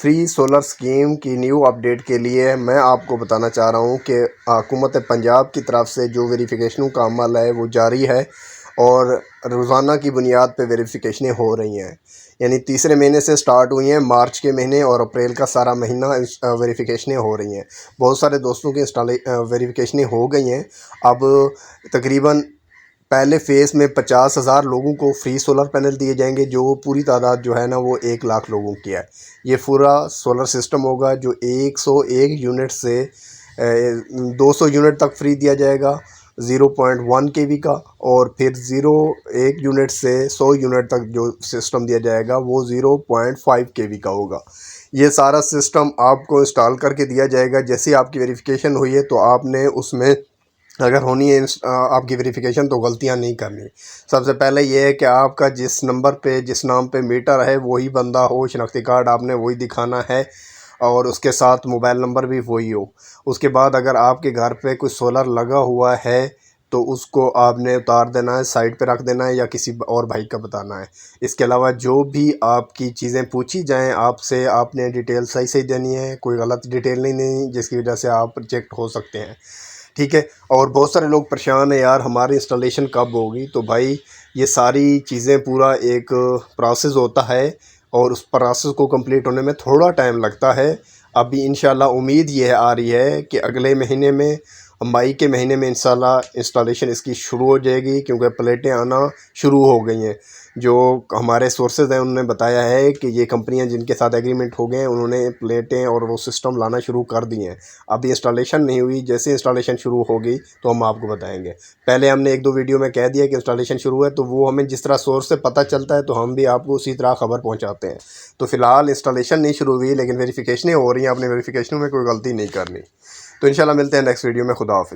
Free solar scheme की new update के लिए मैं आपको बताना चाह रहा हूं कि हुकूमत पंजाब की तरफ से जो वेरिफिकेशनों का अमल है वो जारी है और रोज़ाना की बुनियाद पे वेरिफिकेशनें हो रही हैं। यानी तीसरे महीने से स्टार्ट हुई हैं, मार्च के महीने और अप्रैल का सारा महीना वेरिफिकेशनें हो रही हैं। बहुत सारे दोस्तों की वेरिफिकेशनें हो गई हैं। अब तकरीबन पहले फ़ेज़ में 50,000 लोगों को फ्री सोलर पैनल दिए जाएंगे, जो पूरी तादाद जो है ना वो 1 लाख लोगों की है। ये पूरा सोलर सिस्टम होगा जो 101 यूनिट से 200 यूनिट तक फ्री दिया जाएगा 0.1 केवी का, और फिर 1 यूनिट से 100 यूनिट तक जो सिस्टम दिया जाएगा वो 0.5 केवी का होगा। ये सारा सिस्टम आपको इंस्टॉल करके दिया जाएगा। जैसे आपकी वेरिफिकेशन हुई है तो आपने उसमें अगर होनी है आपकी वेरिफिकेशन तो गलतियां नहीं करनी। सबसे पहले ये है कि आपका जिस नंबर पे जिस नाम पे मीटर है वही बंदा हो, शनाख्ती कार्ड आपने वही दिखाना है और उसके साथ मोबाइल नंबर भी वही हो। उसके बाद अगर आपके घर पे कोई सोलर लगा हुआ है तो उसको आपने उतार देना है, साइड पे रख देना है या किसी और भाई का बताना है। इसके अलावा जो भी आपकी चीज़ें पूछी जाएं आपसे, आपने डिटेल सही सही देनी है, कोई गलत डिटेल नहीं देनी जिसकी वजह से आप रिजेक्ट हो सकते हैं। ठीक है। और बहुत सारे लोग परेशान हैं, यार हमारी इंस्टॉलेशन कब होगी। तो भाई ये सारी चीज़ें पूरा एक प्रोसेस होता है और उस प्रोसेस को कंप्लीट होने में थोड़ा टाइम लगता है। अभी इंशाल्लाह उम्मीद ये आ रही है कि अगले महीने में, मई के महीने में इंशाल्लाह इंस्टॉलेशन इसकी शुरू हो जाएगी, क्योंकि प्लेटें आना शुरू हो गई हैं। जो हमारे सोर्सेज हैं उन्होंने बताया है कि ये कंपनियां जिनके साथ एग्रीमेंट हो गए हैं उन्होंने प्लेटें और वो सिस्टम लाना शुरू कर दिए हैं। अभी इंस्टॉलेशन नहीं हुई, जैसे इंस्टॉलेशन शुरू होगी तो हम आपको बताएंगे। पहले हमने 1-2 वीडियो में कह दिया कि इंस्टॉलेशन शुरू है, तो वो हमें जिस तरह सोर्स से पता चलता है तो हम भी आपको उसी तरह खबर पहुँचाते हैं। तो फ़िलहाल इंस्टॉलेशन नहीं शुरू हुई लेकिन वेरिफिकेशनें हो रही हैं। अपने वेरिफिकेशनों में कोई गलती नहीं करनी। तो इंशाल्लाह मिलते हैं नेक्स्ट वीडियो में। खुदा हाफ़िज़।